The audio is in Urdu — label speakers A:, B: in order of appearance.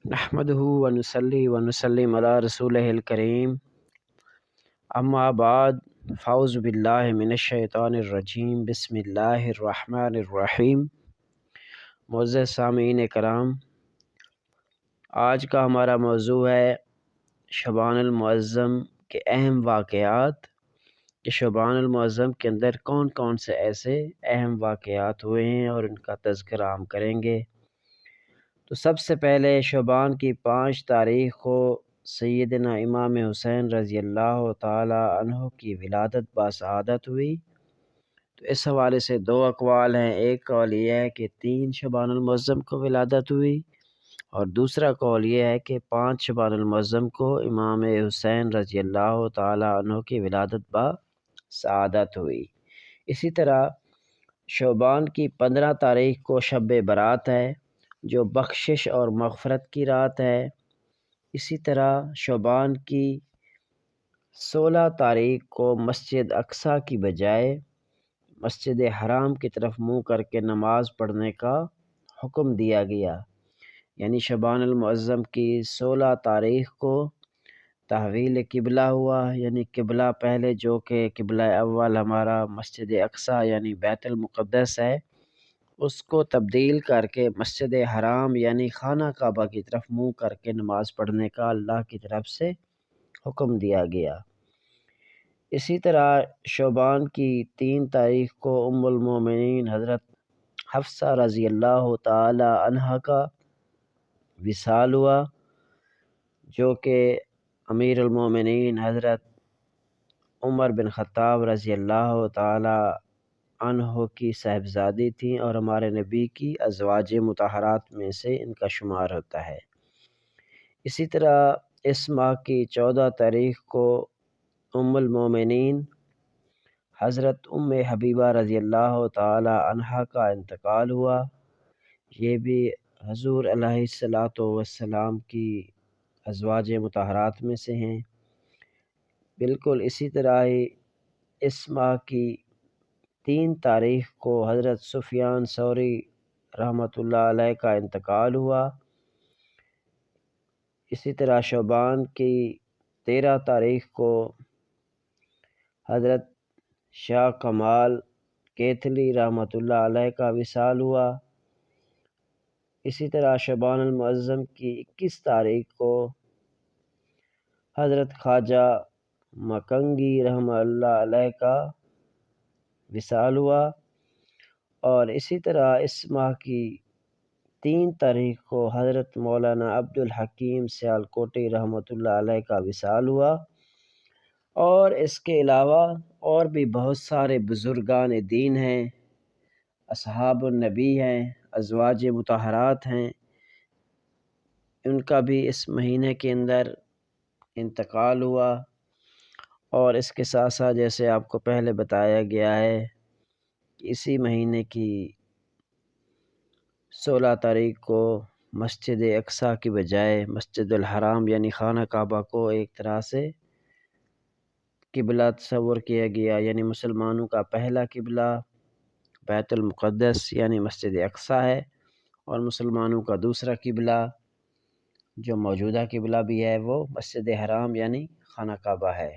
A: نحمده ونصلي ونسلم علی رسولہ الکریم، اما بعد، فاعوذ باللہ من الشیطان الرجیم، بسم اللہ الرحمن الرحیم۔ معزز سامعین کرام، آج کا ہمارا موضوع ہے شعبان المعظم کے اہم واقعات کہ شعبان المعظم کے اندر کون کون سے ایسے اہم واقعات ہوئے ہیں اور ان کا تذکرہ ہم کریں گے۔ تو سب سے پہلے شعبان کی 5 تاریخ کو سیدنا امام حسین رضی اللہ تعالی عنہ کی ولادت باسعادت ہوئی۔ تو اس حوالے سے 2 اقوال ہیں، ایک قول یہ ہے کہ 3 شعبان المعظم کو ولادت ہوئی، اور دوسرا قول یہ ہے کہ 5 شعبان المعظم کو امام حسین رضی اللہ تعالی عنہ کی ولادت باسعادت ہوئی۔ اسی طرح شعبان کی 15 تاریخ کو شب برات ہے، جو بخشش اور مغفرت کی رات ہے۔ اسی طرح شعبان کی 16 تاریخ کو مسجد اقصیٰ کی بجائے مسجد حرام کی طرف منہ کر کے نماز پڑھنے کا حکم دیا گیا، یعنی شعبان المعظم کی 16 تاریخ کو تحویل قبلہ ہوا، یعنی قبلہ پہلے جو کہ قبلہ اول ہمارا مسجد اقصیٰ یعنی بیت المقدس ہے، اس کو تبدیل کر کے مسجد حرام یعنی خانہ کعبہ کی طرف منہ کر کے نماز پڑھنے کا اللہ کی طرف سے حکم دیا گیا۔ اسی طرح شعبان کی 3 تاریخ کو ام المومنین حضرت حفصہ رضی اللہ تعالی عنہ کا وصال ہوا، جو کہ امیر المومنین حضرت عمر بن خطاب رضی اللہ تعالی عنہ کی صاحبزادی تھیں اور ہمارے نبی کی ازواج مطہرات میں سے ان کا شمار ہوتا ہے۔ اسی طرح اس ماہ کی 14 تاریخ کو ام المومنین حضرت ام حبیبہ رضی اللہ تعالی عنہا کا انتقال ہوا، یہ بھی حضور علیہ الصلاۃ والسلام کی ازواج مطہرات میں سے ہیں۔ بالکل اسی طرح ہی اس ماہ کی 3 تاریخ کو حضرت سفیان ثوری رحمۃ اللہ علیہ کا انتقال ہوا۔ اسی طرح شعبان کی 13 تاریخ کو حضرت شاہ کمال کیتھلی رحمۃ اللہ علیہ کا وصال ہوا۔ اسی طرح شعبان المعظم کی 21 تاریخ کو حضرت خواجہ مکنگی رحمۃ اللہ علیہ کا وصال ہوا، اور اسی طرح اس ماہ کی 3 تاریخ کو حضرت مولانا عبدالحکیم سیالکوٹی رحمۃ اللہ علیہ کا وصال ہوا، اور اس کے علاوہ اور بھی بہت سارے بزرگان دین ہیں، اصحاب النبی ہیں، ازواج مطہرات ہیں، ان کا بھی اس مہینے کے اندر انتقال ہوا۔ اور اس کے ساتھ ساتھ جیسے آپ کو پہلے بتایا گیا ہے کہ اسی مہینے کی 16 تاریخ کو مسجد اقصیٰ کی بجائے مسجد الحرام یعنی خانہ کعبہ کو ایک طرح سے قبلہ تصور کیا گیا، یعنی مسلمانوں کا پہلا قبلہ بیت المقدس یعنی مسجد اقصیٰ ہے، اور مسلمانوں کا دوسرا قبلہ جو موجودہ قبلہ بھی ہے وہ مسجد حرام یعنی خانہ کعبہ ہے۔